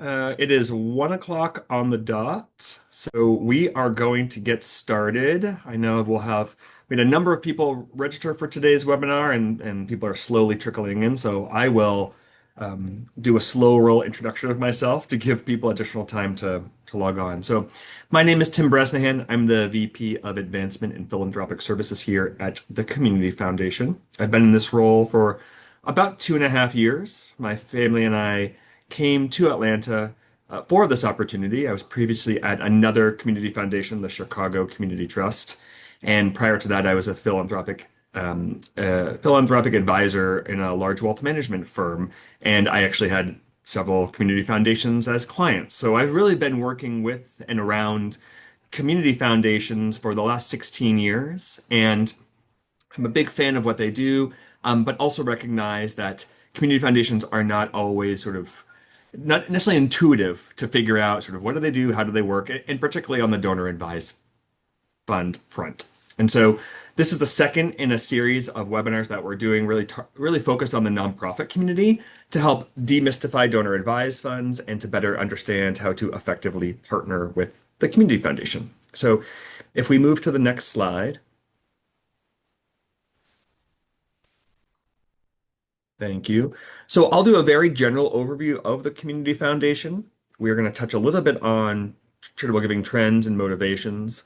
It is 1 o'clock on the dot, so we are going to get started. I know we had a number of people register for today's webinar, and people are slowly trickling in. So I will do a slow roll introduction of myself to give people additional time to log on. So my name is Tim Bresnahan. I'm the VP of Advancement in Philanthropic Services here at the Community Foundation. I've been in this role for about 2.5 years. My family and I came to Atlanta for this opportunity. I was previously at another community foundation, the Chicago Community Trust, and prior to that, I was a philanthropic advisor in a large wealth management firm, and I actually had several community foundations as clients. So I've really been working with and around community foundations for the last 16 years, and I'm a big fan of what they do, but also recognize that community foundations are not always not necessarily intuitive to figure out sort of what do they do, how do they work, and particularly on the donor advised fund front. And so this is the second in a series of webinars that we're doing really focused on the nonprofit community to help demystify donor advised funds and to better understand how to effectively partner with the community foundation. So if we move to the next slide. Thank you. So I'll do a very general overview of the Community Foundation. We're going to touch a little bit on charitable giving trends and motivations,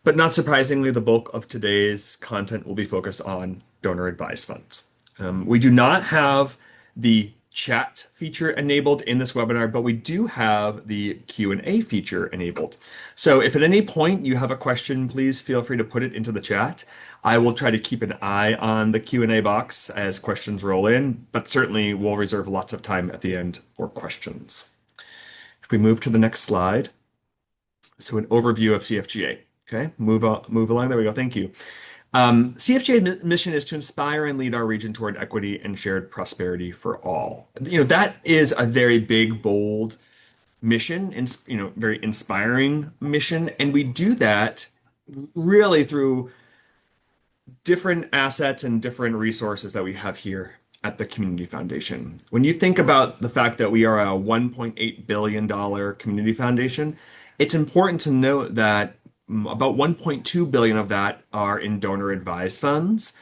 but not surprisingly, the bulk of today's content will be focused on donor advised funds. We do not have the chat feature enabled in this webinar, but we do have the Q&A feature enabled. So if at any point you have a question, please feel free to put it into the chat. I will try to keep an eye on the Q&A box as questions roll in, but certainly we'll reserve lots of time at the end for questions. If we move to the next slide, so an overview of CFGA. Okay, move along. There we go. Thank you. CFGA mission is to inspire and lead our region toward equity and shared prosperity for all. That is a very big, bold mission, and very inspiring mission, and we do that really through different assets and different resources that we have here at the Community Foundation. When you think about the fact that we are a $1.8 billion community foundation, it's important to note that about 1.2 billion of that are in donor advised funds,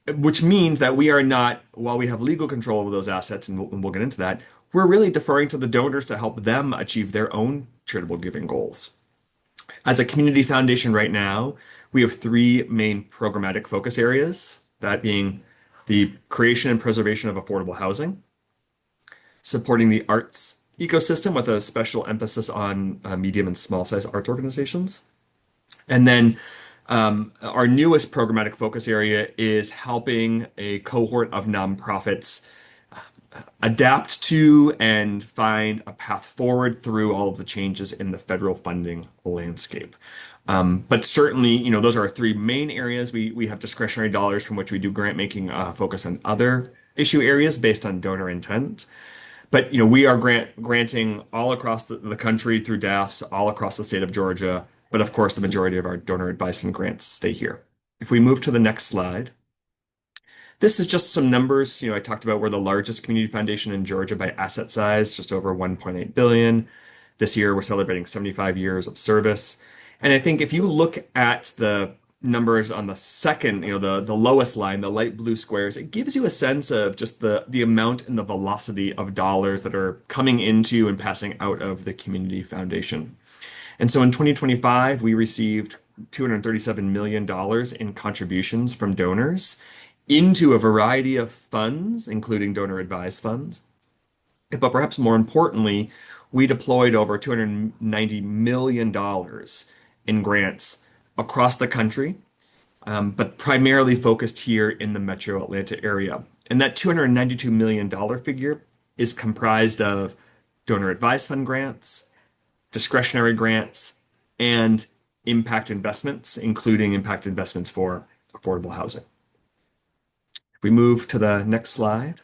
which means that we are not, while we have legal control over those assets, and we'll get into that, we're really deferring to the donors to help them achieve their own charitable giving goals. As a community foundation right now, we have three main programmatic focus areas, that being the creation and preservation of affordable housing, supporting the arts ecosystem with a special emphasis on medium and small size arts organizations, and then our newest programmatic focus area is helping a cohort of nonprofits adapt to and find a path forward through all of the changes in the federal funding landscape. But certainly, those are our three main areas. We have discretionary dollars from which we do grant making, focus on other issue areas based on donor intent. But we are granting all across the country through DAFs, all across the state of Georgia. But of course, the majority of our donor advised fund grants stay here. If we move to the next slide, this is just some numbers. I talked about we're the largest community foundation in Georgia by asset size, just over 1.8 billion. This year, we're celebrating 75 years of service. And I think if you look at the numbers on the second, the lowest line, the light blue squares, it gives you a sense of just the amount and the velocity of dollars that are coming into and passing out of the community foundation. And so in 2025, we received $237 million in contributions from donors into a variety of funds, including donor advised funds. But perhaps more importantly, we deployed over $290 million in grants across the country, but primarily focused here in the metro Atlanta area. And that $292 million figure is comprised of donor advised fund grants, discretionary grants, and impact investments, including impact investments for affordable housing. If we move to the next slide.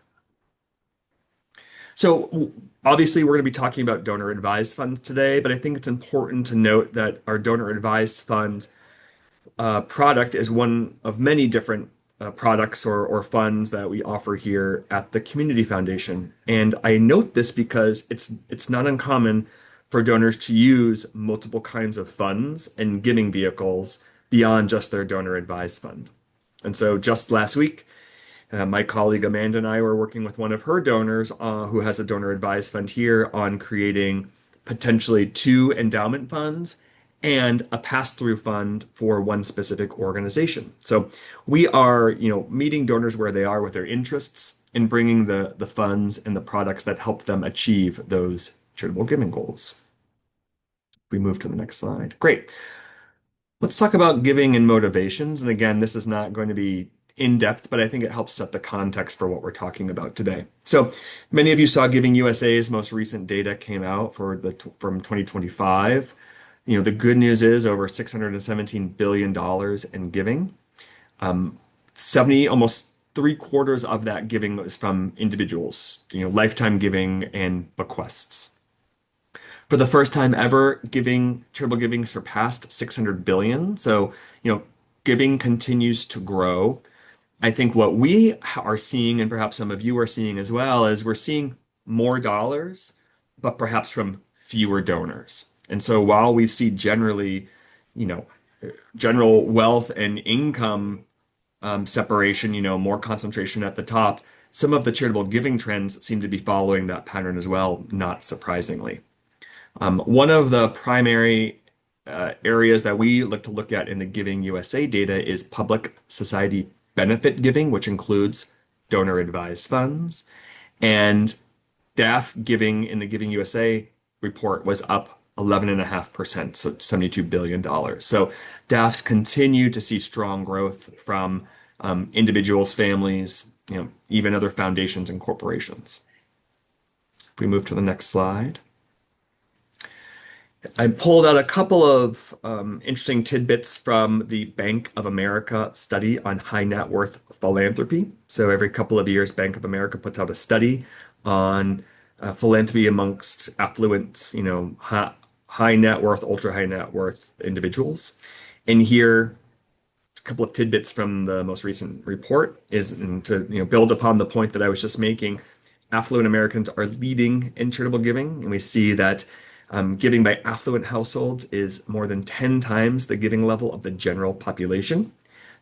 So obviously we're going to be talking about donor advised funds today, but I think it's important to note that our donor advised fund product is one of many different products or funds that we offer here at the Community Foundation. And I note this because it's not uncommon for donors to use multiple kinds of funds and giving vehicles beyond just their donor advised fund. And so just last week, my colleague Amanda and I were working with one of her donors who has a donor advised fund here on creating potentially two endowment funds and a pass-through fund for one specific organization. So we are, meeting donors where they are with their interests and bringing the funds and the products that help them achieve those charitable giving goals. We move to the next slide. Great. Let's talk about giving and motivations. And again, this is not going to be in depth, but I think it helps set the context for what we're talking about today. So many of you saw Giving USA's most recent data came out from 2025. The good news is over $617 billion in giving. 70, almost three-quarters of that giving was from individuals, lifetime giving and bequests. For the first time ever, charitable giving surpassed 600 billion. So, giving continues to grow. I think what we are seeing, and perhaps some of you are seeing as well, is we're seeing more dollars, but perhaps from fewer donors. And so while we see generally, you know, general wealth and income separation, more concentration at the top, some of the charitable giving trends seem to be following that pattern as well, not surprisingly. One of the primary areas that we look to look at in the Giving USA data is public society benefit giving, which includes donor advised funds. And DAF giving in the Giving USA report was up 11.5%, so $72 billion. So DAFs continue to see strong growth from individuals, families, even other foundations and corporations. If we move to the next slide. I pulled out a couple of interesting tidbits from the Bank of America study on high net worth philanthropy. So every couple of years, Bank of America puts out a study on philanthropy amongst affluent, high net worth, ultra high net worth individuals. And here, a couple of tidbits from the most recent report is to build upon the point that I was just making. Affluent Americans are leading in charitable giving, and we see that giving by affluent households is more than 10 times the giving level of the general population.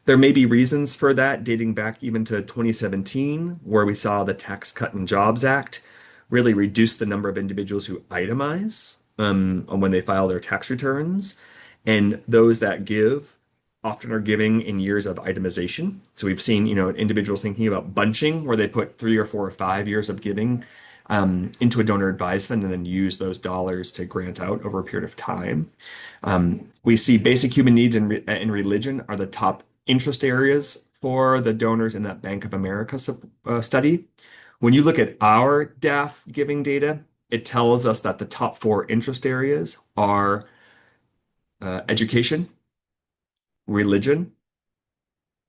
There may be reasons for that, dating back even to 2017, where we saw the Tax Cut and Jobs Act really reduce the number of individuals who itemize when they file their tax returns. And those that give often are giving in years of itemization. So we've seen, individuals thinking about bunching, where they put 3 or 4 or 5 years of giving into a donor advised fund and then use those dollars to grant out over a period of time. We see basic human needs and religion are the top interest areas for the donors in that Bank of America study. When you look at our DAF giving data, it tells us that the top 4 interest areas are education, religion,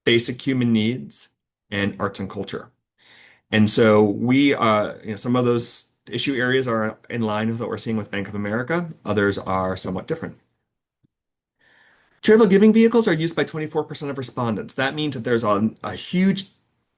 basic human needs, and arts and culture. And so some of those issue areas are in line with what we're seeing with Bank of America. Others are somewhat different. Charitable giving vehicles are used by 24% of respondents. That means that there's a huge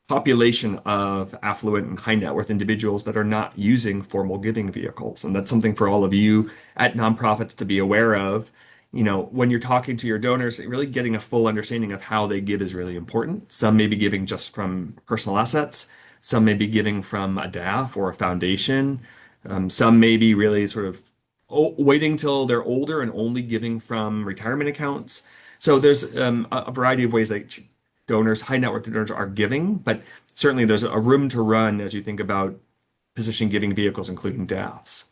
population of affluent and high net worth individuals that are not using formal giving vehicles. And that's something for all of you at nonprofits to be aware of. When you're talking to your donors, really getting a full understanding of how they give is really important. Some may be giving just from personal assets. Some may be giving from a DAF or a foundation. Some may be really sort of waiting till they're older and only giving from retirement accounts. So there's a variety of ways that high net worth donors are giving, but certainly there's a room to run as you think about position giving vehicles, including DAFs.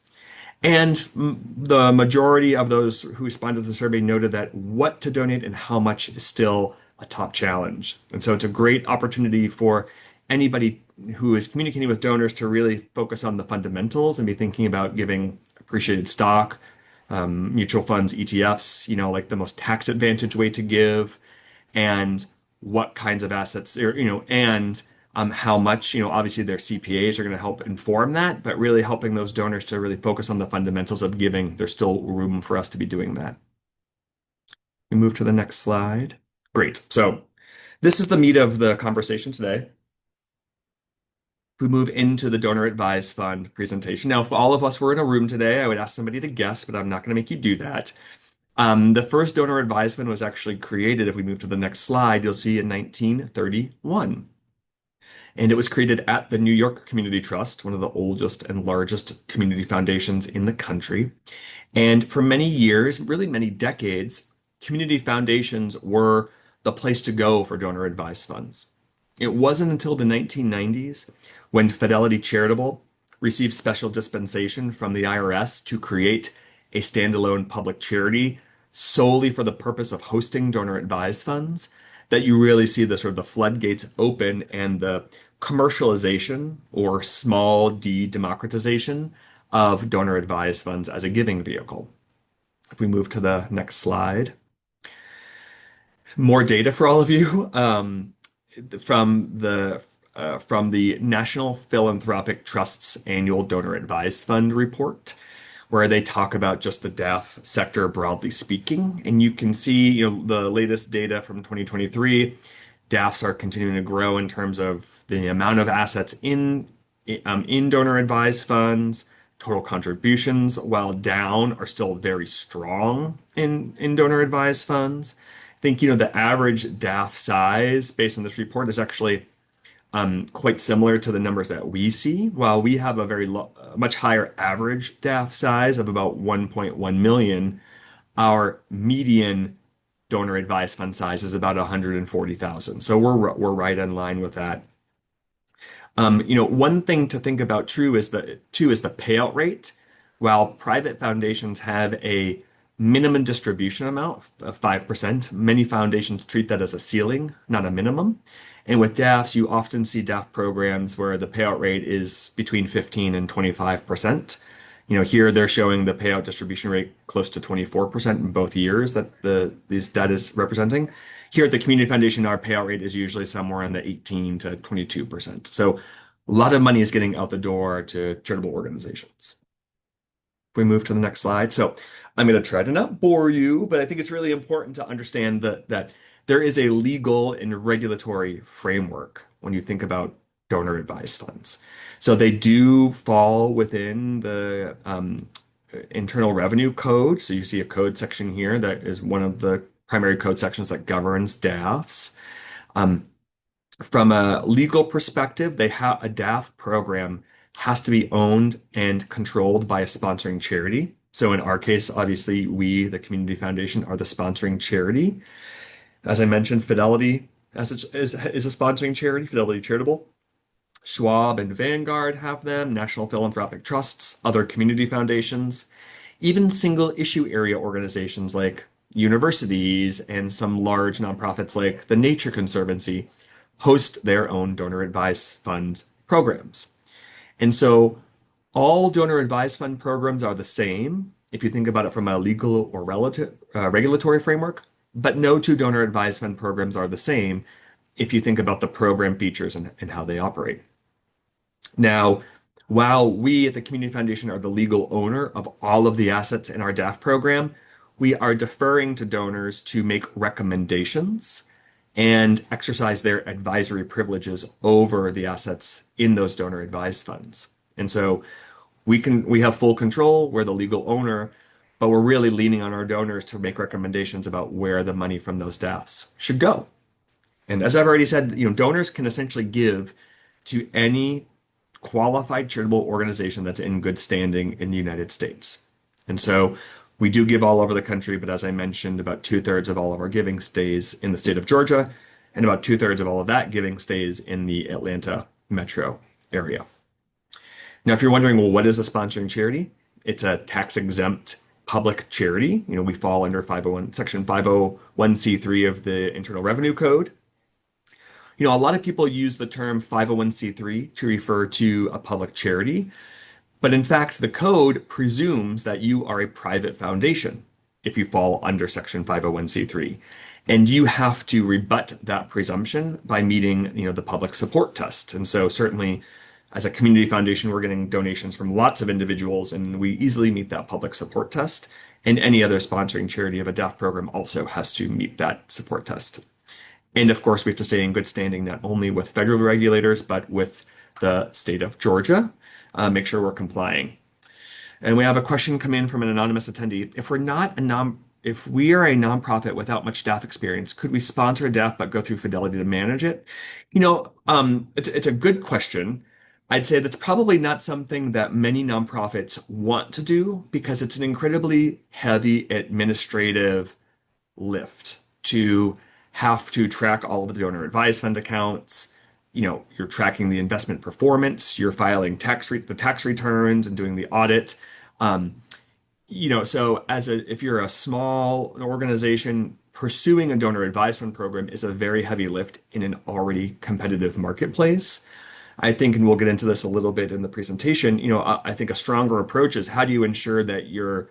And the majority of those who responded to the survey noted that what to donate and how much is still a top challenge. And so it's a great opportunity for anybody who is communicating with donors to really focus on the fundamentals and be thinking about giving appreciated stock, mutual funds, ETFs, like the most tax advantage way to give, and what kinds of assets, and how much, obviously their CPAs are going to help inform that, but really helping those donors to really focus on the fundamentals of giving. There's still room for us to be doing that. We move to the next slide. Great. So This is the meat of the conversation today. We move into the donor advised fund presentation. Now, if all of us were in a room today, I would ask somebody to guess, but I'm not going to make you do that. The first donor advised fund was actually created, if we move to the next slide, you'll see in 1931. And it was created at the New York Community Trust, one of the oldest and largest community foundations in the country. And for many years, really many decades, community foundations were the place to go for donor advised funds. It wasn't until the 1990s when Fidelity Charitable received special dispensation from the IRS to create a standalone public charity solely for the purpose of hosting donor advised funds that you really see the sort of the floodgates open and the commercialization or small d democratization of donor advised funds as a giving vehicle. If we move to the next slide, more data for all of you from the National Philanthropic Trust's annual donor advised fund report, where they talk about just the DAF sector broadly speaking. And you can see, the latest data from 2023. DAFs are continuing to grow in terms of the amount of assets in donor advised funds. Total contributions, while down, are still very strong in donor advised funds. I think, the average DAF size based on this report is actually quite similar to the numbers that we see. While we have a much higher average DAF size of about 1.1 million, our median donor advised fund size is about 140,000. So we're right in line with that. One thing to think about too is the payout rate. While private foundations have a minimum distribution amount of 5%, many foundations treat that as a ceiling, not a minimum. And with DAFs, you often see DAF programs where the payout rate is between 15 and 25%. Here they're showing the payout distribution rate close to 24% in both years that these data is representing. Here at the Community Foundation, our payout rate is usually somewhere in the 18 to 22%. So a lot of money is getting out the door to charitable organizations. If we move to the next slide. So I'm going to try to not bore you, but I think it's really important to understand that there is a legal and regulatory framework when you think about donor advised funds. So they do fall within the Internal Revenue Code. So you see a code section here that is one of the primary code sections that governs DAFs. From a legal perspective, a DAF program has to be owned and controlled by a sponsoring charity. So in our case, obviously, we, the Community Foundation, are the sponsoring charity. As I mentioned, Fidelity is a sponsoring charity, Fidelity Charitable. Schwab and Vanguard have them, National Philanthropic Trusts, other community foundations, even single issue area organizations like universities and some large nonprofits like the Nature Conservancy host their own donor advised fund programs. And so all donor advised fund programs are the same if you think about it from a legal or regulatory framework, but no two donor advised fund programs are the same if you think about the program features and how they operate. Now, while we at the Community Foundation are the legal owner of all of the assets in our DAF program, we are deferring to donors to make recommendations and exercise their advisory privileges over the assets in those donor advised funds. And so we have full control, we're the legal owner, but we're really leaning on our donors to make recommendations about where the money from those DAFs should go. And as I've already said, donors can essentially give to any qualified charitable organization that's in good standing in the United States. And so we do give all over the country, but as I mentioned, about 2/3 of all of our giving stays in the state of Georgia, and about 2/3 of all of that giving stays in the Atlanta metro area. Now, if you're wondering, well, what is a sponsoring charity? It's a tax-exempt public charity. We fall under Section 501(c)(3) of the Internal Revenue Code. A lot of people use the term 501(c)(3) to refer to a public charity, but in fact, the code presumes that you are a private foundation if you fall under Section 501(c)(3), and you have to rebut that presumption by meeting, the public support test. And so certainly, as a community foundation, we're getting donations from lots of individuals, and we easily meet that public support test. And any other sponsoring charity of a DAF program also has to meet that support test. And of course, we have to stay in good standing not only with federal regulators, but with the state of Georgia. Make sure we're complying. And we have a question come in from an anonymous attendee. If we are a nonprofit without much staff experience, could we sponsor a DAF but go through Fidelity to manage it? It's a good question. I'd say that's probably not something that many nonprofits want to do because it's an incredibly heavy administrative lift to have to track all of the donor advised fund accounts. You're tracking the investment performance, you're filing the tax returns and doing the audit. Um, so if you're a small organization, pursuing a donor advised fund program is a very heavy lift in an already competitive marketplace. I think, and we'll get into this a little bit in the presentation, I think a stronger approach is how do you ensure that your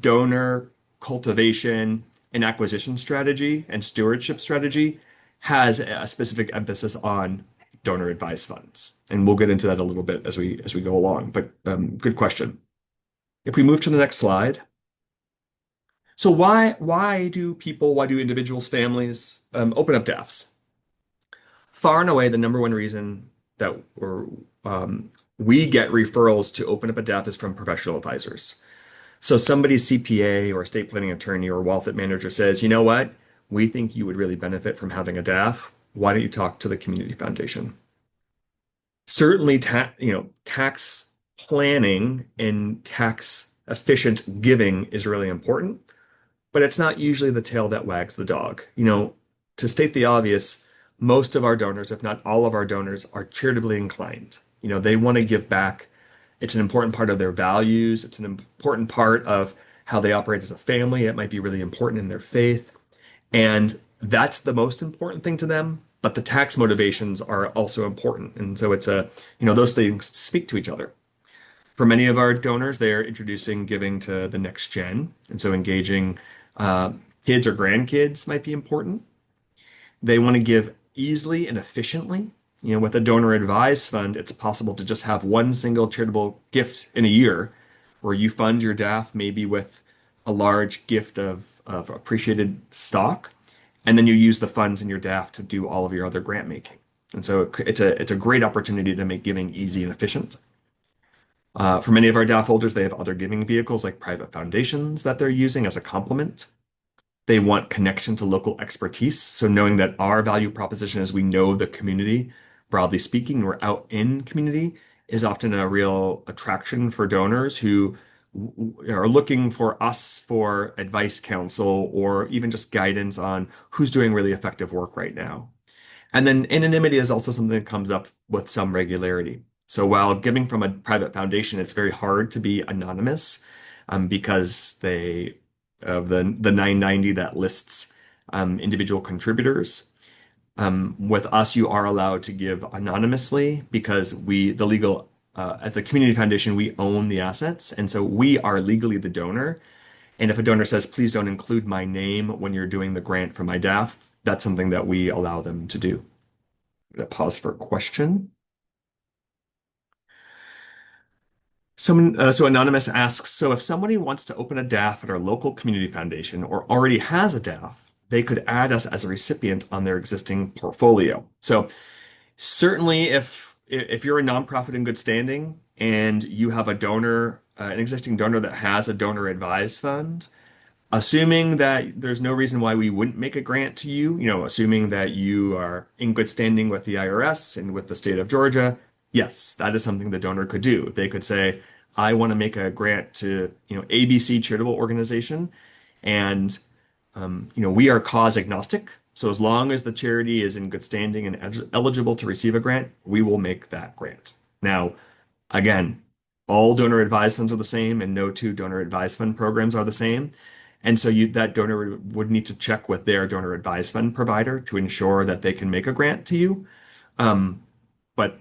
donor cultivation and acquisition strategy and stewardship strategy has a specific emphasis on donor advised funds. And we'll get into that a little bit as we go along. But good question. If we move to the next slide. So why do individuals, families open up DAFs? Far and away, the number one reason that we get referrals to open up a DAF is from professional advisors. So somebody's CPA or estate planning attorney or wealth manager says, you know what? We think you would really benefit from having a DAF. Why don't you talk to the community foundation? Certainly, tax planning and tax efficient giving is really important, but it's not usually the tail that wags the dog. To state the obvious, most of our donors, if not all of our donors, are charitably inclined. They want to give back. It's an important part of their values. It's an important part of how they operate as a family. It might be really important in their faith. And that's the most important thing to them. But the tax motivations are also important. And so those things speak to each other. For many of our donors, they're introducing giving to the next gen. And so engaging kids or grandkids might be important. They want to give easily and efficiently. With a donor advised fund, it's possible to just have one single charitable gift in a year where you fund your DAF maybe with a large gift of appreciated stock, and then you use the funds in your DAF to do all of your other grant making. And so it's a great opportunity to make giving easy and efficient. For many of our DAF holders, they have other giving vehicles like private foundations that they're using as a complement. They want connection to local expertise. So knowing that our value proposition is we know the community, broadly speaking, we're out in community, is often a real attraction for donors who are looking for us for advice, counsel, or even just guidance on who's doing really effective work right now. And then anonymity is also something that comes up with some regularity. So while giving from a private foundation, it's very hard to be anonymous because of the 990 that lists individual contributors. With us, you are allowed to give anonymously because as the community foundation, we own the assets. And so we are legally the donor. And if a donor says, please don't include my name when you're doing the grant for my DAF, that's something that we allow them to do. I'm gonna pause for a question. So Anonymous asks, so if somebody wants to open a DAF at our local community foundation or already has a DAF, they could add us as a recipient on their existing portfolio. So certainly if you're a nonprofit in good standing and you have a donor, an existing donor that has a donor advised fund, assuming that there's no reason why we wouldn't make a grant to you, assuming that you are in good standing with the IRS and with the state of Georgia, yes, that is something the donor could do. They could say, I want to make a grant to, ABC charitable organization, and we are cause agnostic. So as long as the charity is in good standing and eligible to receive a grant, we will make that grant. Now, again, all donor advised funds are the same, and no two donor advised fund programs are the same. And so that donor would need to check with their donor advised fund provider to ensure that they can make a grant to you. But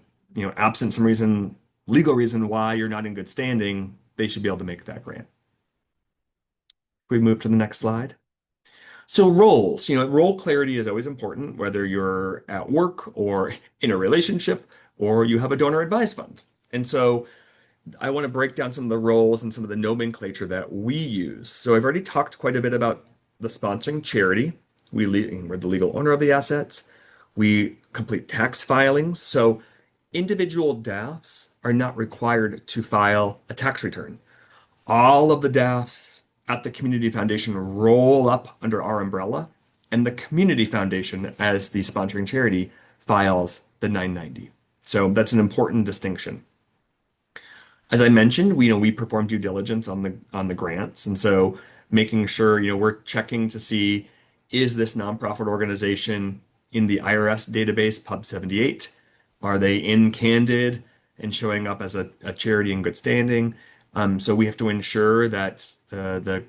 absent some legal reason why you're not in good standing, they should be able to make that grant. We move to the next slide. So roles, role clarity is always important, whether you're at work or in a relationship or you have a donor advised fund. And so I want to break down some of the roles and some of the nomenclature that we use. So I've already talked quite a bit about the sponsoring charity. We're the legal owner of the assets. We complete tax filings. So individual DAFs are not required to file a tax return. All of the DAFs at the Community Foundation roll up under our umbrella, and the Community Foundation, as the sponsoring charity, files the 990. So that's an important distinction. As I mentioned, we perform due diligence on the grants, and so making sure we're checking to see, is this nonprofit organization in the IRS database Pub 78? Are they in Candid and showing up as a charity in good standing? So we have to ensure that the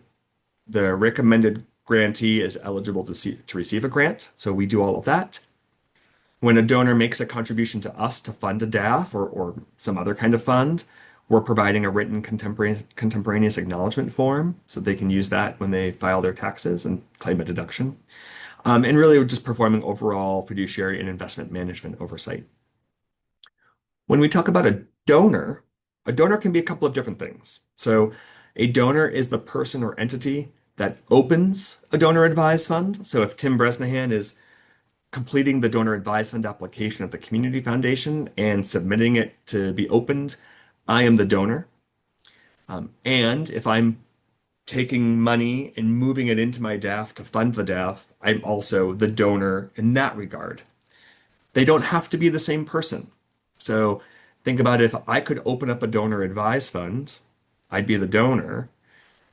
recommended grantee is eligible to receive a grant. So we do all of that. When a donor makes a contribution to us to fund a DAF or some other kind of fund, we're providing a written contemporaneous acknowledgement form so they can use that when they file their taxes and claim a deduction. And really, we're just performing overall fiduciary and investment management oversight. When we talk about a donor can be a couple of different things. So, a donor is the person or entity that opens a donor advised fund. So, if Tim Bresnahan is completing the donor advised fund application at the Community Foundation and submitting it to be opened, I am the donor. And if I'm taking money and moving it into my DAF to fund the DAF, I'm also the donor in that regard. They don't have to be the same person. So think about if I could open up a donor advised fund, I'd be the donor.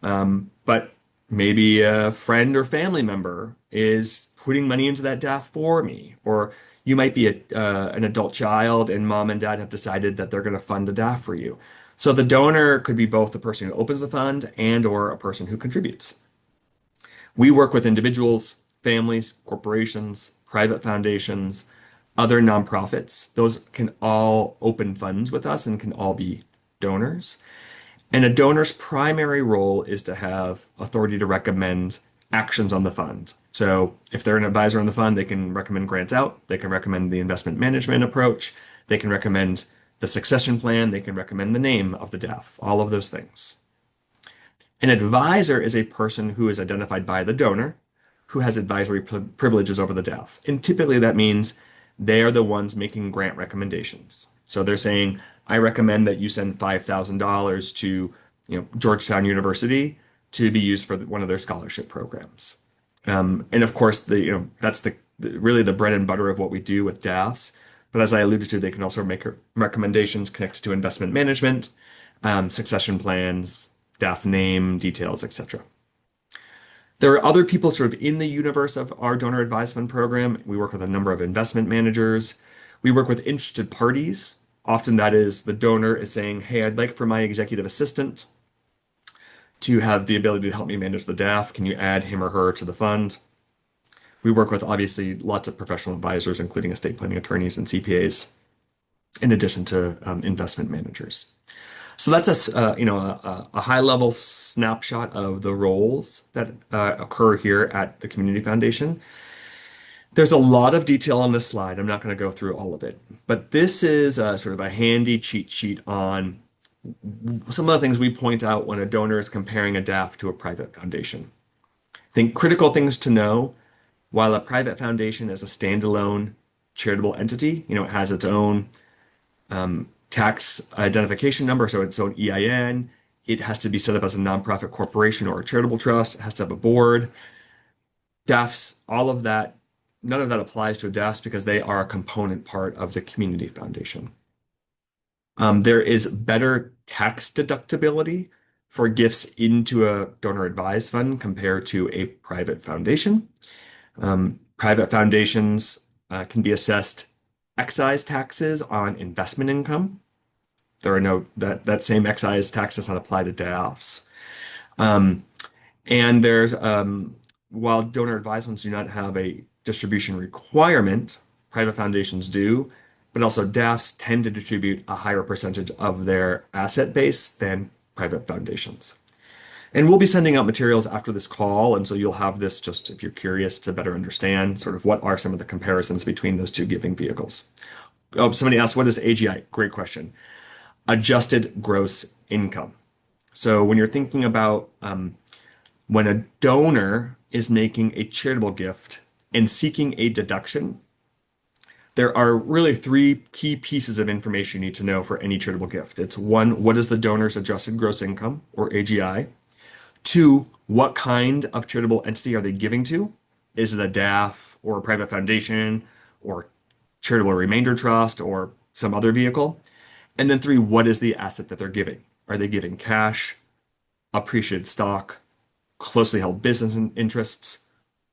But maybe a friend or family member is putting money into that DAF for me. Or you might be an adult child and mom and dad have decided that they're going to fund a DAF for you. So the donor could be both the person who opens the fund and or a person who contributes. We work with individuals, families, corporations, private foundations, other nonprofits. Those can all open funds with us and can all be donors. And a donor's primary role is to have authority to recommend actions on the fund. So if they're an advisor on the fund, they can recommend grants out, they can recommend the investment management approach, they can recommend the succession plan, they can recommend the name of the DAF, all of those things. An advisor is a person who is identified by the donor who has advisory privileges over the DAF. And typically that means they are the ones making grant recommendations. So they're saying, I recommend that you send $5,000 to, Georgetown University to be used for one of their scholarship programs. And of course, that's really the bread and butter of what we do with DAFs. But as I alluded to, they can also make recommendations connected to investment management, succession plans, DAF name details, etc. There are other people sort of in the universe of our donor advised fund program. We work with a number of investment managers. We work with interested parties. Often that is the donor is saying, hey, I'd like for my executive assistant to have the ability to help me manage the DAF. Can you add him or her to the fund? We work with obviously lots of professional advisors, including estate planning attorneys and CPAs, in addition to investment managers. So that's a high level snapshot of the roles that occur here at the Community Foundation. There's a lot of detail on this slide. I'm not going to go through all of it, but this is sort of a handy cheat sheet on some of the things we point out when a donor is comparing a DAF to a private foundation. I think critical things to know: while a private foundation is a standalone charitable entity, it has its own tax identification number, so its own EIN. It has to be set up as a nonprofit corporation or a charitable trust. It has to have a board. DAFs, all of that, none of that applies to a DAFs because they are a component part of the Community Foundation. There is better tax deductibility for gifts into a donor advised fund compared to a private foundation. Private foundations can be assessed excise taxes on investment income. There are that same excise tax does not apply to DAFs. And there's while donor advised ones do not have a distribution requirement, private foundations do, but also DAFs tend to distribute a higher percentage of their asset base than private foundations. And we'll be sending out materials after this call, and so you'll have this just if you're curious to better understand sort of what are some of the comparisons between those two giving vehicles. Oh, somebody asked, what is AGI? Great question. Adjusted gross income. So when you're thinking about when a donor is making a charitable gift and seeking a deduction, there are really three key pieces of information you need to know for any charitable gift. It's one, what is the donor's adjusted gross income, or AGI? Two, what kind of charitable entity are they giving to? Is it a DAF or a private foundation or charitable remainder trust or some other vehicle? And then three, what is the asset that they're giving? Are they giving cash, appreciated stock, closely held business interests,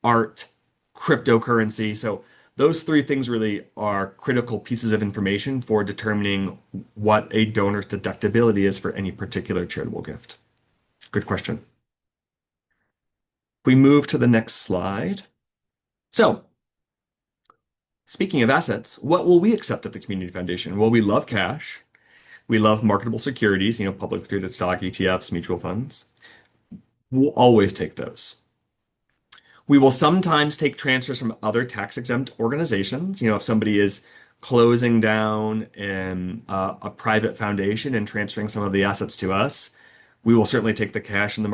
art, cryptocurrency? So those three things really are critical pieces of information for determining what a donor's deductibility is for any particular charitable gift. Good question. We move to the next slide. So, speaking of assets, what will we accept at the Community Foundation? Well, we love cash. We love marketable securities, publicly traded stock, ETFs, mutual funds. We'll always take those. We will sometimes take transfers from other tax-exempt organizations. If somebody is closing down a private foundation and transferring some of the assets to us, we will certainly take the cash and the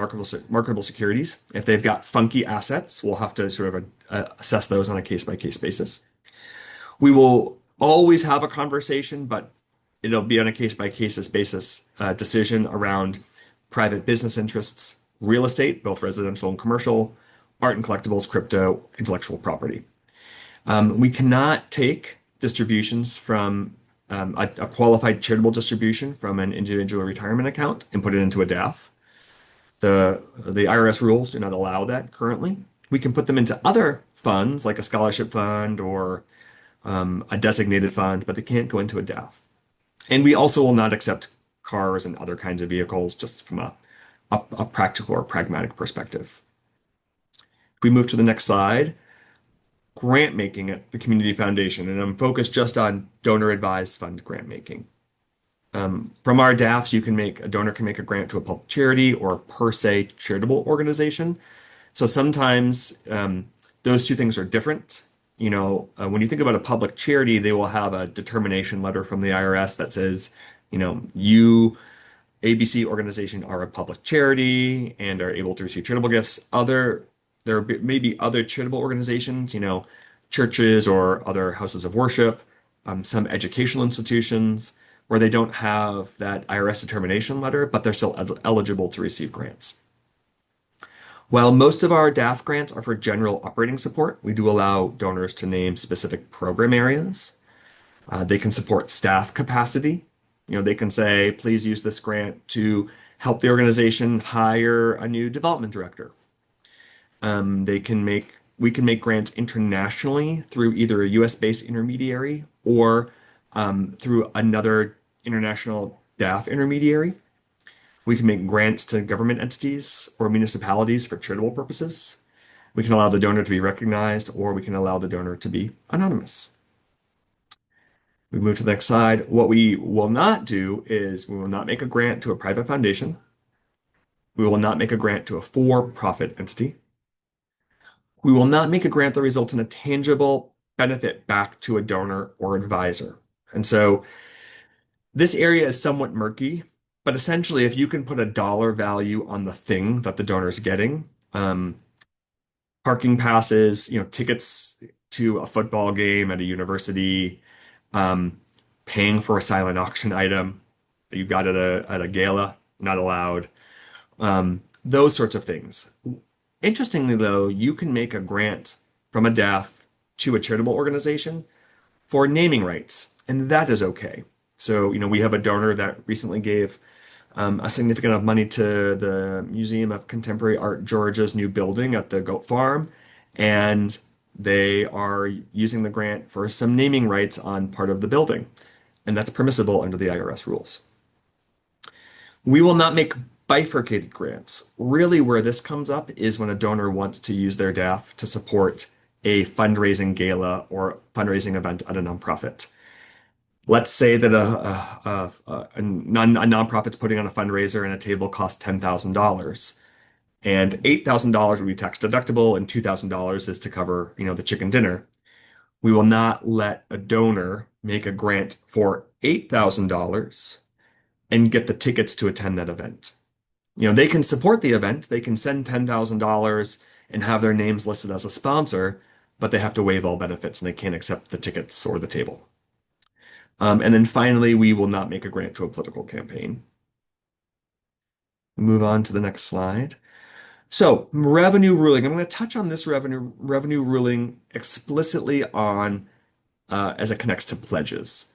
marketable securities. If they've got funky assets, we'll have to sort of assess those on a case-by-case basis. We will always have a conversation, but it'll be on a case-by-case basis decision around private business interests, real estate, both residential and commercial, art and collectibles, crypto, intellectual property. We cannot take distributions from a qualified charitable distribution from an individual retirement account and put it into a DAF. The IRS rules do not allow that currently. We can put them into other funds like a scholarship fund or a designated fund, but they can't go into a DAF. And we also will not accept cars and other kinds of vehicles just from a practical or pragmatic perspective. If we move to the next slide, grant making at the Community Foundation, and I'm focused just on donor advised fund grant making. From our DAFs, a donor can make a grant to a public charity or a per se charitable organization. So sometimes those two things are different. When you think about a public charity, they will have a determination letter from the IRS that says, you ABC organization are a public charity and are able to receive charitable gifts. There may be other charitable organizations, churches or other houses of worship, some educational institutions where they don't have that IRS determination letter, but they're still eligible to receive grants. While most of our DAF grants are for general operating support, we do allow donors to name specific program areas. They can support staff capacity. They can say, please use this grant to help the organization hire a new development director. We can make grants internationally through either a US-based intermediary or through another international DAF intermediary. We can make grants to government entities or municipalities for charitable purposes. We can allow the donor to be recognized, or we can allow the donor to be anonymous. We move to the next slide. What we will not do is we will not make a grant to a private foundation. We will not make a grant to a for-profit entity. We will not make a grant that results in a tangible benefit back to a donor or advisor. And so this area is somewhat murky, but essentially, if you can put a dollar value on the thing that the donor is getting, parking passes, tickets to a football game at a university, paying for a silent auction item that you got at a gala, not allowed, those sorts of things. Interestingly, though, you can make a grant from a DAF to a charitable organization for naming rights, and that is okay. So, we have a donor that recently gave a significant amount of money to the Museum of Contemporary Art Georgia's new building at the goat farm, and they are using the grant for some naming rights on part of the building, and that's permissible under the IRS rules. We will not make bifurcated grants. Really, where this comes up is when a donor wants to use their DAF to support a fundraising gala or fundraising event at a nonprofit. Let's say that a nonprofit's putting on a fundraiser and a table costs $10,000, and $8,000 would be tax deductible and $2,000 is to cover, the chicken dinner. We will not let a donor make a grant for $8,000 and get the tickets to attend that event. They can support the event, they can send $10,000 and have their names listed as a sponsor, but they have to waive all benefits and they can't accept the tickets or the table. And then finally, we will not make a grant to a political campaign. Move on to the next slide. So, revenue ruling. I'm going to touch on this revenue ruling explicitly on as it connects to pledges.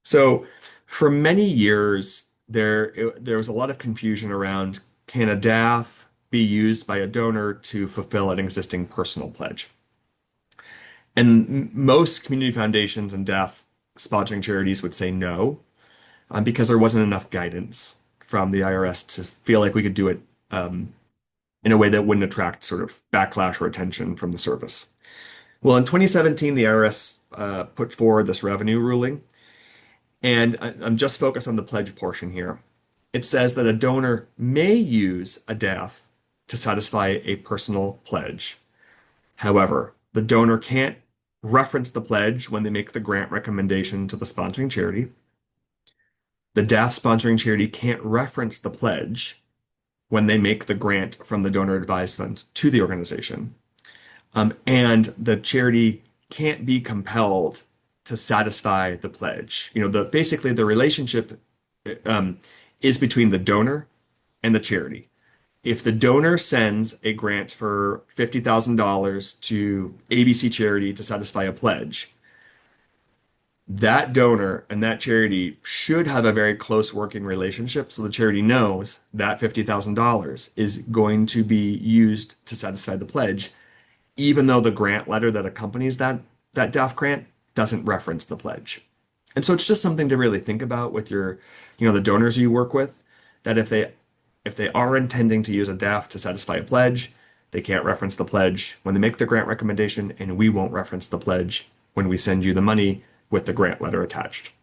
So, for many years, there was a lot of confusion around, can a DAF be used by a donor to fulfill an existing personal pledge? And most community foundations and DAF sponsoring charities would say no, because there wasn't enough guidance from the IRS to feel like we could do it in a way that wouldn't attract sort of backlash or attention from the service. Well, in 2017, the IRS put forward this revenue ruling, and I'm just focused on the pledge portion here. It says that a donor may use a DAF to satisfy a personal pledge. However, the donor can't reference the pledge when they make the grant recommendation to the sponsoring charity. The DAF sponsoring charity can't reference the pledge when they make the grant from the donor advised funds to the organization. And the charity can't be compelled to satisfy the pledge. Basically the relationship is between the donor and the charity. If the donor sends a grant for $50,000 to ABC charity to satisfy a pledge, that donor and that charity should have a very close working relationship so the charity knows that $50,000 is going to be used to satisfy the pledge, even though the grant letter that accompanies that DAF grant doesn't reference the pledge. And so it's just something to really think about with the donors you work with, that if they are intending to use a DAF to satisfy a pledge, they can't reference the pledge when they make the grant recommendation, and we won't reference the pledge when we send you the money with the grant letter attached.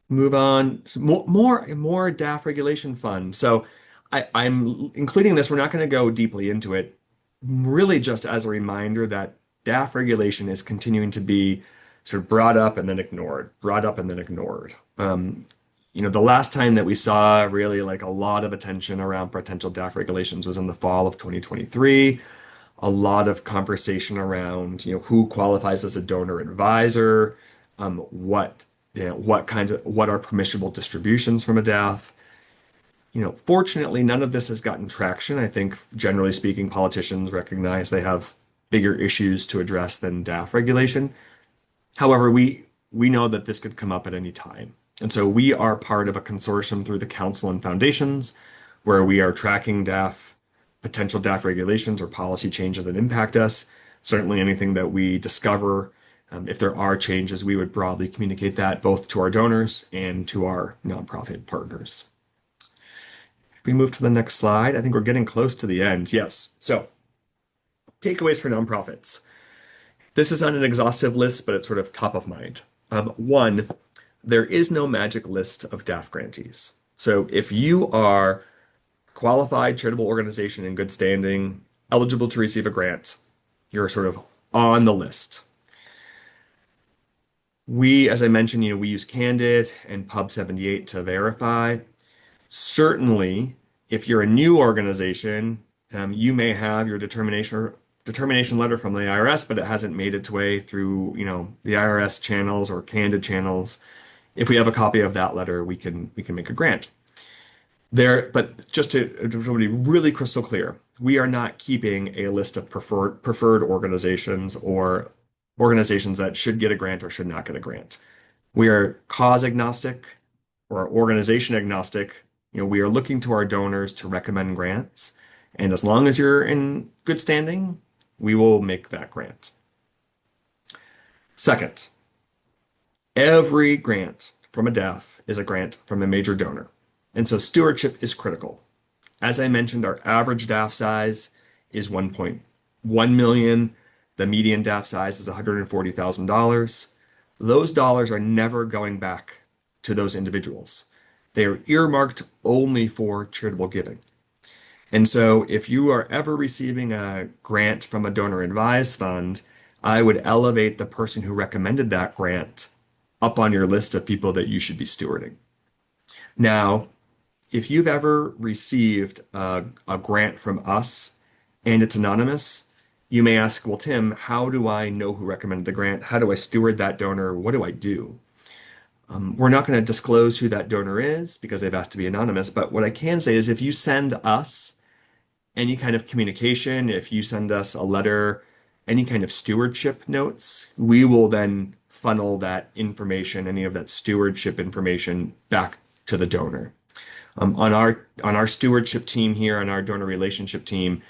Move on. So more DAF regulation fun. So I'm including this. We're not going to go deeply into it. Really, just as a reminder that DAF regulation is continuing to be sort of brought up and then ignored, brought up and then ignored. The last time that we saw really like a lot of attention around potential DAF regulations was in the fall of 2023. A lot of conversation around, who qualifies as a donor advisor, what are permissible distributions from a DAF. Fortunately, none of this has gotten traction. I think generally speaking, politicians recognize they have bigger issues to address than DAF regulation. However, we know that this could come up at any time. And so we are part of a consortium through the council and foundations where we are tracking potential DAF regulations or policy changes that impact us. Certainly anything that we discover, if there are changes, we would broadly communicate that both to our donors and to our nonprofit partners. If we move to the next slide, I think we're getting close to the end. Yes. So takeaways for nonprofits. This is on an exhaustive list, but it's sort of top of mind. One, there is no magic list of DAF grantees. So if you are qualified charitable organization in good standing, eligible to receive a grant, you're sort of on the list. We, as I mentioned, we use Candid and Pub 78 to verify. Certainly, if you're a new organization, you may have your determination letter from the IRS, but it hasn't made its way through, the IRS channels or Candid channels. If we have a copy of that letter, we can make a grant. But just to be really crystal clear, we are not keeping a list of preferred organizations or organizations that should get a grant or should not get a grant. We are cause agnostic or organization agnostic. We are looking to our donors to recommend grants. And as long as you're in good standing, we will make that grant. Second, every grant from a DAF is a grant from a major donor. And so stewardship is critical. As I mentioned, our average DAF size is 1.1 million. The median DAF size is $140,000. Those dollars are never going back to those individuals. They are earmarked only for charitable giving. And so if you are ever receiving a grant from a donor advised fund, I would elevate the person who recommended that grant up on your list of people that you should be stewarding. Now, if you've ever received a grant from us and it's anonymous, you may ask, well, Tim, how do I know who recommended the grant? How do I steward that donor? What do I do? We're not going to disclose who that donor is because they've asked to be anonymous. But what I can say is if you send us any kind of communication, if you send us a letter, any kind of stewardship notes, we will then funnel that information, any of that stewardship information back to the donor. On our stewardship team here, on our donor relationship team,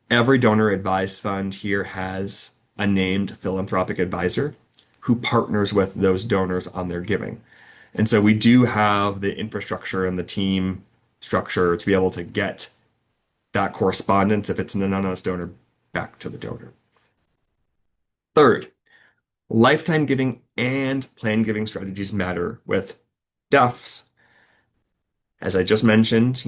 every donor advised fund here has a named philanthropic advisor who partners with those donors on their giving. And so we do have the infrastructure and the team structure to be able to get that correspondence, if it's an anonymous donor, back to the donor. Third, lifetime giving and plan giving strategies matter with DAFs. As I just mentioned,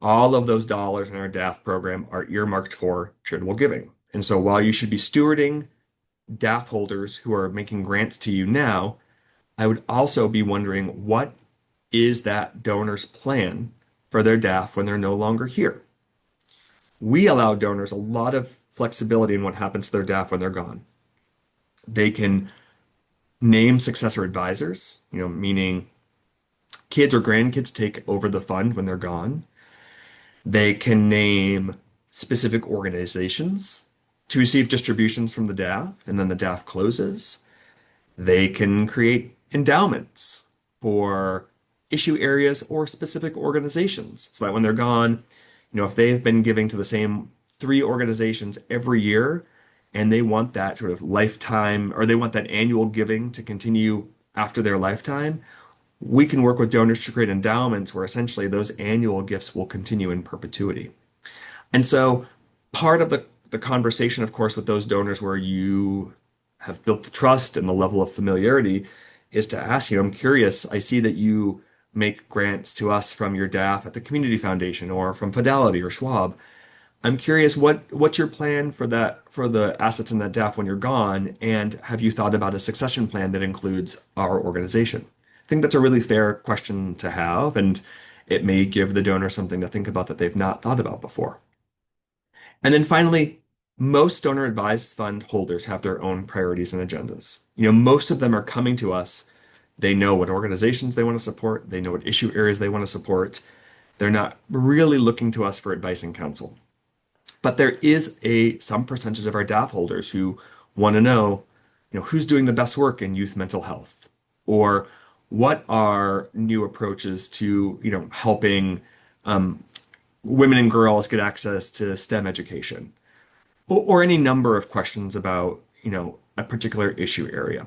all of those dollars in our DAF program are earmarked for charitable giving. And so while you should be stewarding DAF holders who are making grants to you now, I would also be wondering what is that donor's plan for their DAF when they're no longer here? We allow donors a lot of flexibility in what happens to their DAF when they're gone. They can name successor advisors, meaning kids or grandkids take over the fund when they're gone. They can name specific organizations to receive distributions from the DAF, and then the DAF closes. They can create endowments for issue areas or specific organizations so that when they're gone, if they've been giving to the same three organizations every year and they want that sort of lifetime or they want that annual giving to continue after their lifetime, we can work with donors to create endowments where essentially those annual gifts will continue in perpetuity. And so part of the conversation, of course, with those donors where you have built the trust and the level of familiarity is to ask, I'm curious, I see that you make grants to us from your DAF at the Community Foundation or from Fidelity or Schwab. I'm curious what's your plan for the assets in that DAF when you're gone, and have you thought about a succession plan that includes our organization? I think that's a really fair question to have, and it may give the donor something to think about that they've not thought about before. And then finally, most donor advised fund holders have their own priorities and agendas. Most of them are coming to us. They know what organizations they want to support. They know what issue areas they want to support. They're not really looking to us for advice and counsel. But there is some percentage of our DAF holders who want to know, who's doing the best work in youth mental health, or what are new approaches to, helping women and girls get access to STEM education, or any number of questions about, a particular issue area.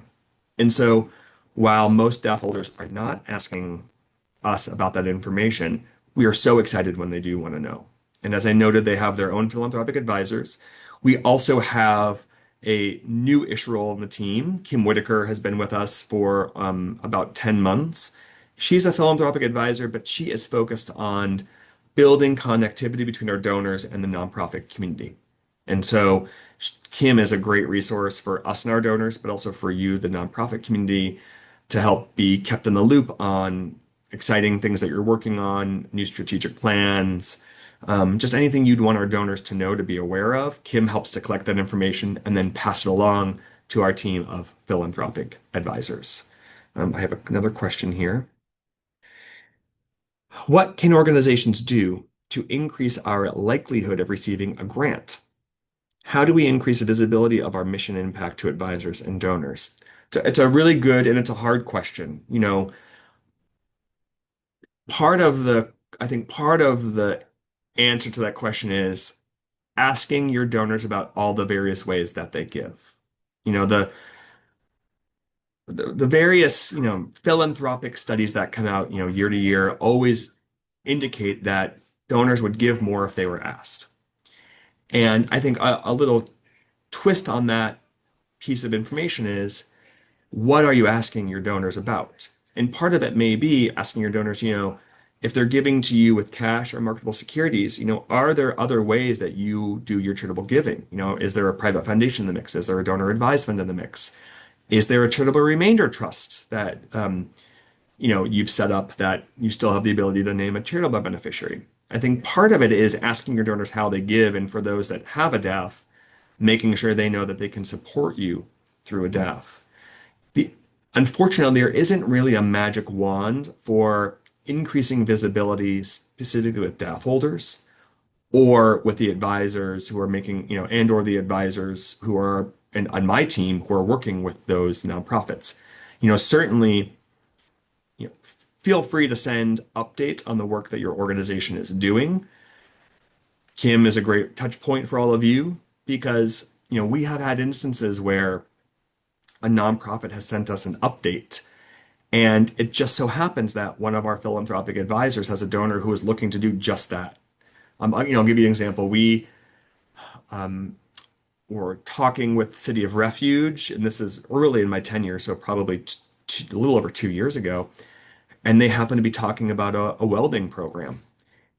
And so while most DAF holders are not asking us about that information, we are so excited when they do want to know. And as I noted, they have their own philanthropic advisors. We also have a new-ish role in the team. Kim Whitaker has been with us for about 10 months. She's a philanthropic advisor, but she is focused on building connectivity between our donors and the nonprofit community. And so Kim is a great resource for us and our donors, but also for you, the nonprofit community, to help be kept in the loop on exciting things that you're working on, new strategic plans, just anything you'd want our donors to know to be aware of. Kim helps to collect that information and then pass it along to our team of philanthropic advisors. I have another question here. What can organizations do to increase our likelihood of receiving a grant? How do we increase the visibility of our mission impact to advisors and donors? It's a really good and it's a hard question. Part of the answer to that question is asking your donors about all the various ways that they give. The various, philanthropic studies that come out, year to year always indicate that donors would give more if they were asked. And I think a little twist on that piece of information is, what are you asking your donors about? And part of it may be asking your donors, if they're giving to you with cash or marketable securities, are there other ways that you do your charitable giving? Is there a private foundation in the mix? Is there a donor advised fund in the mix? Is there a charitable remainder trust that, you've set up that you still have the ability to name a charitable beneficiary. I think part of it is asking your donors how they give, and for those that have a DAF, making sure they know that they can support you through a DAF. The, Unfortunately, there isn't really a magic wand for increasing visibility specifically with DAF holders or with the advisors who are making, and or the advisors who are on my team who are working with those nonprofits. Certainly, you know, feel free to send updates on the work that your organization is doing. Kim is a great touch point for all of you because, we have had instances where a nonprofit has sent us an update. And it just so happens that one of our philanthropic advisors has a donor who is looking to do just that. I'll give you an example. We were talking with City of Refuge, and this is early in my tenure, so probably a little over 2 years ago, and they happened to be talking about a welding program.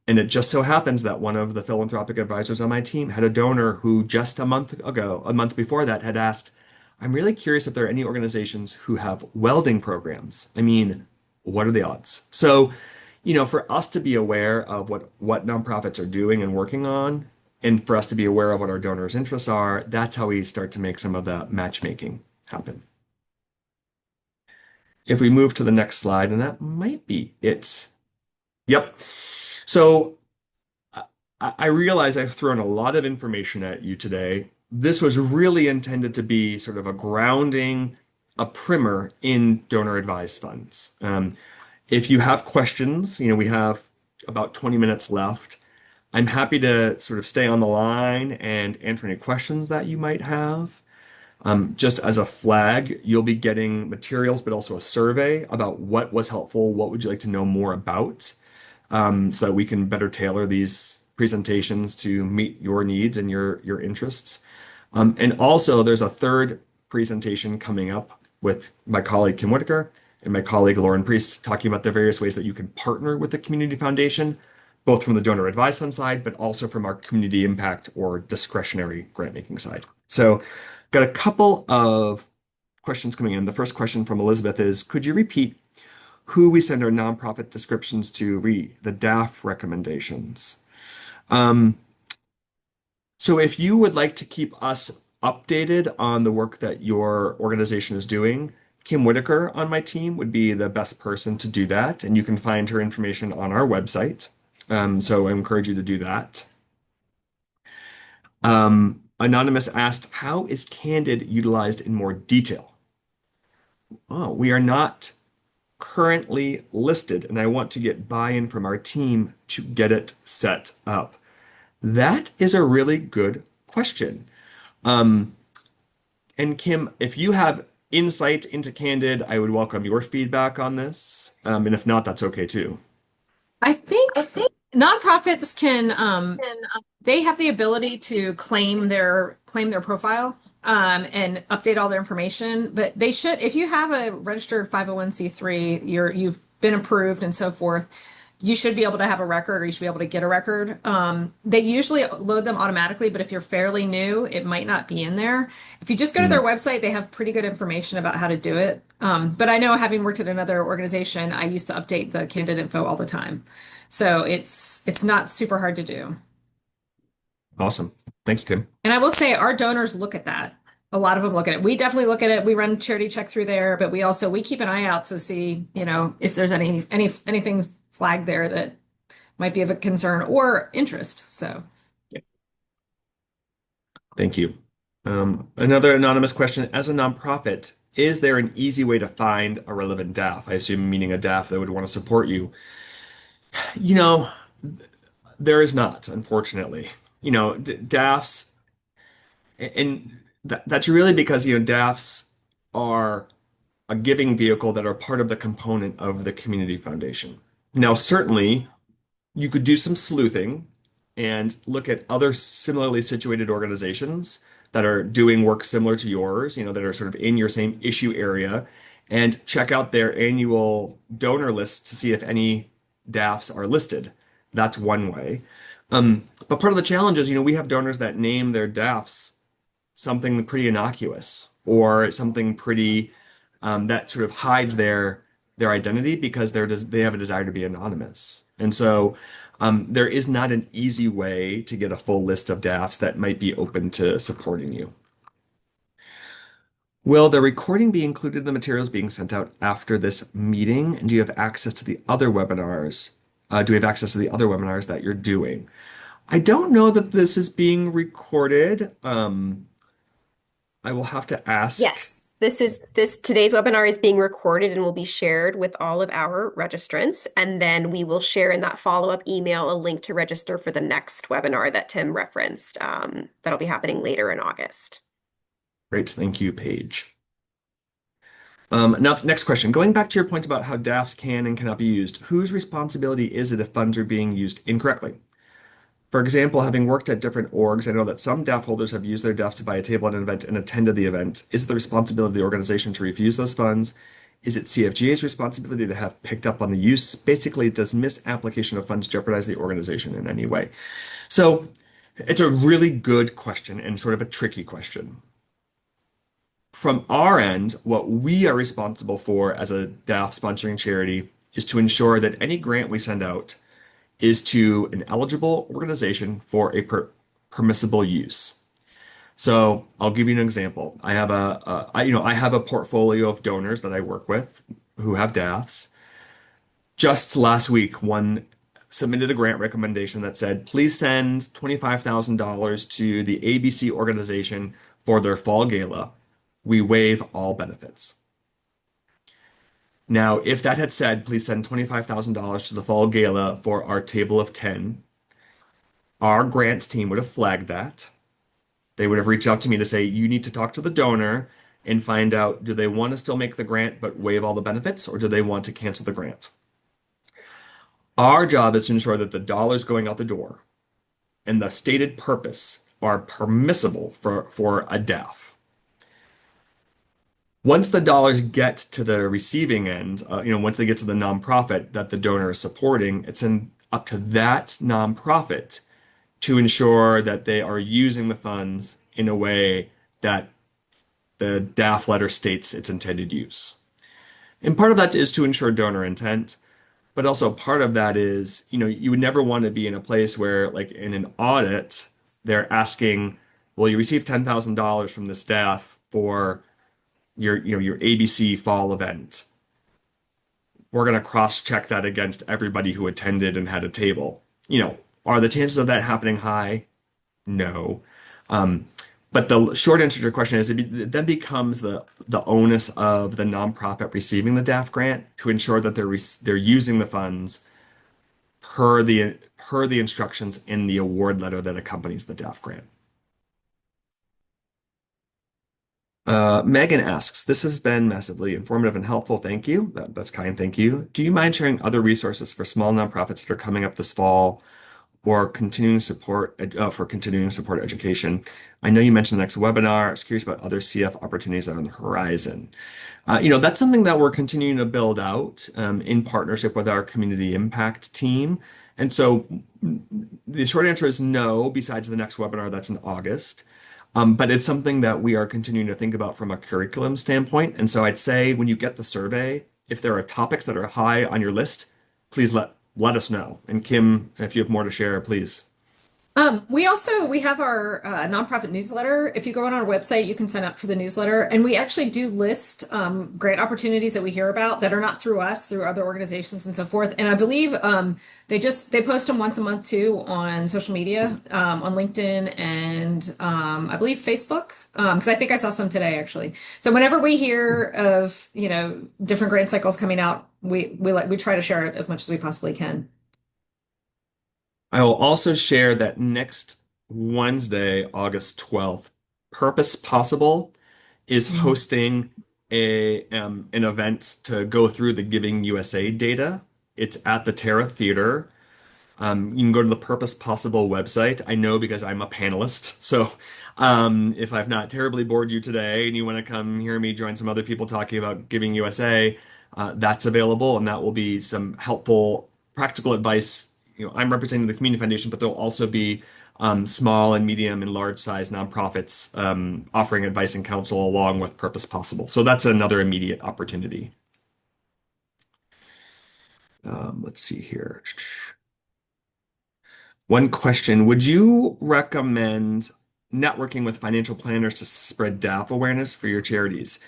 And it just so happens that one of the philanthropic advisors on my team had a donor who just a month before that, had asked, I'm really curious if there are any organizations who have welding programs. I mean, what are the odds? So, for us to be aware of what nonprofits are doing and working on, and for us to be aware of what our donors' interests are, that's how we start to make some of that matchmaking happen. If we move to the next slide, and that might be it. Yep. So I realize I've thrown a lot of information at you today. This was really intended to be sort of a grounding, a primer in donor advised funds. If you have questions, we have about 20 minutes left. I'm happy to sort of stay on the line and answer any questions that you might have. Just as a flag, you'll be getting materials, but also a survey about what was helpful, what would you like to know more about, so that we can better tailor these presentations to meet your needs and your interests. And also, there's a third presentation coming up with my colleague Kim Whitaker and my colleague Lauren Priest, talking about the various ways that you can partner with the Community Foundation, both from the donor advised fund side, but also from our community impact or discretionary grant making side. So, got a couple of questions coming in. The first question from Elizabeth is, could you repeat who we send our nonprofit descriptions to read, the DAF recommendations? So if you would like to keep us updated on the work that your organization is doing, Kim Whitaker on my team would be the best person to do that, and you can find her information on our website. So I encourage you to do that. Anonymous asked, how is Candid utilized in more detail? Oh, we are not currently listed, and I want to get buy-in from our team to get it set up. That is a really good question. And Kim, if you have insight into Candid, I would welcome your feedback on this. And if not, that's okay too. I think nonprofits can they have the ability to claim their profile and update all their information, but they should, if you have a registered 501(c)(3), you've been approved and so forth, you should be able to have a record, or you should be able to get a record. They usually load them automatically, but if you're fairly new, it might not be in there. If you just go to their Mm, website, they have pretty good information about how to do it. But I know, having worked at another organization, I used to update the candidate info all the time. So it's not super hard to do. awesome. Thanks, Kim. And I will say our donors look at that. A lot of them look at it. We definitely look at it. We run charity check through there, but we keep an eye out to see, if there's anything flagged there that might be of a concern or interest. So Yeah, thank you. Another anonymous question. As a nonprofit, is there an easy way to find a relevant DAF? I assume meaning a DAF that would want to support you. You know, there is not, unfortunately. DAFs, and that's really because, DAFs are a giving vehicle that are part of the component of the community foundation. Now, certainly, you could do some sleuthing and look at other similarly situated organizations that are doing work similar to yours, that are sort of in your same issue area, and check out their annual donor lists to see if any DAFs are listed. That's one way. But part of the challenge is, we have donors that name their DAFs something pretty innocuous or something pretty that sort of hides their their identity because they have a desire to be anonymous. And so there is not an easy way to get a full list of DAFs that might be open to supporting you. Will the recording be included in the materials being sent out after this meeting? And do you have access to the other webinars? Do we have access to the other webinars that you're doing? I don't know that this is being recorded. I will have to ask. Yes, this today's webinar is being recorded and will be shared with all of our registrants. And then we will share in that follow-up email a link to register for the next webinar that Tim referenced. That'll be happening later in August. Great, thank you, Paige. Now, next question. Going back to your point about how DAFs can and cannot be used, whose responsibility is it if funds are being used incorrectly? For example, having worked at different orgs, I know that some DAF holders have used their DAFs to buy a table at an event and attended the event. Is it the responsibility of the organization to refuse those funds? Is it CFGA's responsibility to have picked up on the use? Basically, does misapplication of funds jeopardize the organization in any way? So it's a really good question and sort of a tricky question. From our end, what we are responsible for as a DAF sponsoring charity is to ensure that any grant we send out is to an eligible organization for a permissible use. So I'll give you an example. I have a portfolio of donors that I work with who have DAFs. Just last week, one submitted a grant recommendation that said, please send $25,000 to the ABC organization for their fall gala. We waive all benefits. Now, if that had said, please send $25,000 to the fall gala for our table of 10, our grants team would have flagged that. They would have reached out to me to say, you need to talk to the donor and find out, do they want to still make the grant but waive all the benefits, or do they want to cancel the grant? Our job is to ensure that the dollars going out the door and the stated purpose are permissible for a DAF. Once the dollars get to the receiving end, once they get to the nonprofit that the donor is supporting, it's up to that nonprofit to ensure that they are using the funds in a way that the DAF letter states its intended use. And part of that is to ensure donor intent, but also part of that is, you would never want to be in a place where, like in an audit, they're asking, well, you received $10,000 from the staff for your ABC fall event. We're going to cross-check that against everybody who attended and had a table. Are the chances of that happening high? No. But the short answer to your question is it then becomes the onus of the nonprofit receiving the DAF grant to ensure that they're using the funds per the instructions in the award letter that accompanies the DAF grant. Megan asks, this has been massively informative and helpful. Thank you. That's kind. Thank you. Do you mind sharing other resources for small nonprofits that are coming up this fall or continuing support for continuing support education? I know you mentioned the next webinar. I was curious about other CF opportunities that are on the horizon. That's something that we're continuing to build out in partnership with our community impact team. And so the short answer is no, besides the next webinar that's in August. But it's something that we are continuing to think about from a curriculum standpoint. And so I'd say when you get the survey, if there are topics that are high on your list, please let us know. And Kim, if you have more to share, please. We have our nonprofit newsletter. If you go on our website, you can sign up for the newsletter, and we actually do list grant opportunities that we hear about that are not through us, through other organizations and so forth. And I believe they post them once a month too on social media, on LinkedIn and I believe Facebook, because I think I saw some today actually. So whenever we hear of different grant cycles coming out, we try to share it as much as we possibly can. I will also share that next Wednesday, August 12th, Purpose Possible is hosting an event to go through the Giving USA data. It's at the Terra Theater. You can go to the Purpose Possible website. I know because I'm a panelist. So if I've not terribly bored you today and you want to come hear me join some other people talking about Giving USA, that's available, and that will be some helpful practical advice. I'm representing the Community Foundation, but there'll also be small and medium and large size nonprofits offering advice and counsel along with Purpose Possible. So that's another immediate opportunity. Let's see here. One question, would you recommend networking with financial planners to spread DAF awareness for your charities?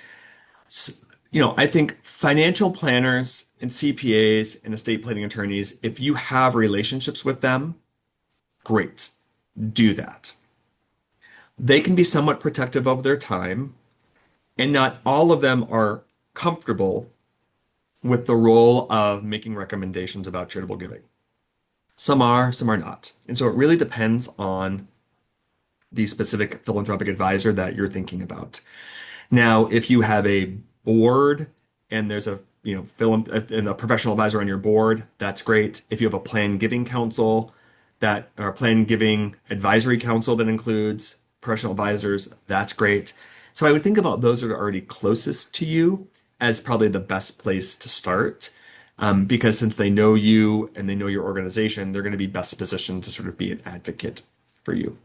I think financial planners and CPAs and estate planning attorneys, if you have relationships with them, great, do that. They can be somewhat protective of their time, and not all of them are comfortable with the role of making recommendations about charitable giving. Some are not. And so it really depends on the specific philanthropic advisor that you're thinking about. Now, if you have a board and there's a and a professional advisor on your board, that's great. If you have a plan giving council that or a plan giving advisory council that includes professional advisors, that's great. So I would think about those that are already closest to you as probably the best place to start. Because since they know you and they know your organization, they're going to be best positioned to sort of be an advocate for you.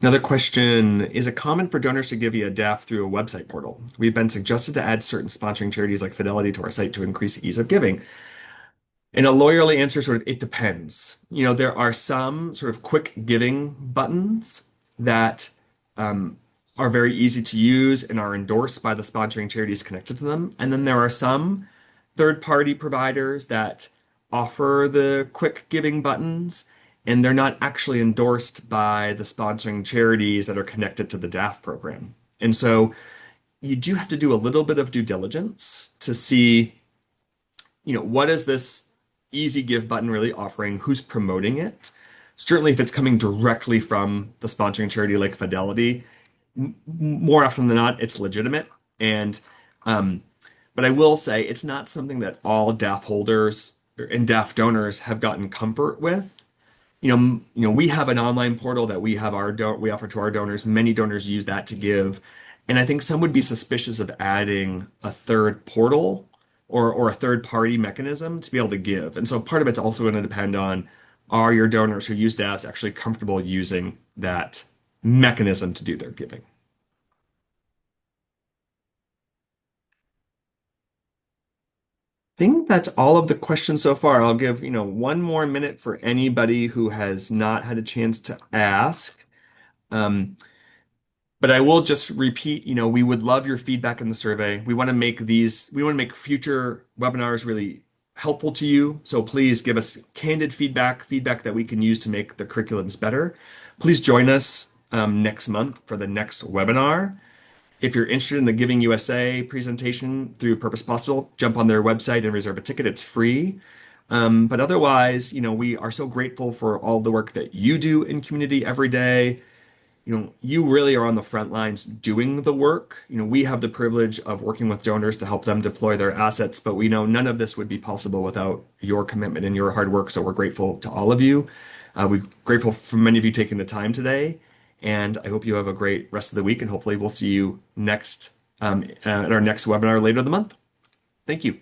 Another question, is it common for donors to give via DAF through a website portal? We've been suggested to add certain sponsoring charities like Fidelity to our site to increase ease of giving. And a lawyerly answer sort of, it depends. There are some sort of quick giving buttons that are very easy to use and are endorsed by the sponsoring charities connected to them. And then there are some third-party providers that offer the quick giving buttons, and they're not actually endorsed by the sponsoring charities that are connected to the DAF program. And so you do have to do a little bit of due diligence to see, what is this easy give button really offering? Who's promoting it? Certainly, if it's coming directly from the sponsoring charity like Fidelity, more often than not, it's legitimate. And but I will say it's not something that all DAF holders and DAF donors have gotten comfort with. We have an online portal that we offer to our donors. Many donors use that to give, and I think some would be suspicious of adding a third portal or a third party mechanism to be able to give. And so part of it's also going to depend on, are your donors who use DAFs actually comfortable using that mechanism to do their giving? Think that's all of the questions so far. I'll give, one more minute for anybody who has not had a chance to ask. Um, but I will just repeat, we would love your feedback in the survey. We want to make future webinars really helpful to you. So please give us candid feedback that we can use to make the curriculums better. Please join us next month for the next webinar. If you're interested in the Giving USA presentation through Purpose Possible, jump on their website and reserve a ticket. It's free. But otherwise, we are so grateful for all the work that you do in community every day. You really are on the front lines doing the work. We have the privilege of working with donors to help them deploy their assets, but we know none of this would be possible without your commitment and your hard work. So we're grateful to all of you. We're grateful for many of you taking the time today. And I hope you have a great rest of the week, and hopefully we'll see you next at our next webinar later in the month. Thank you.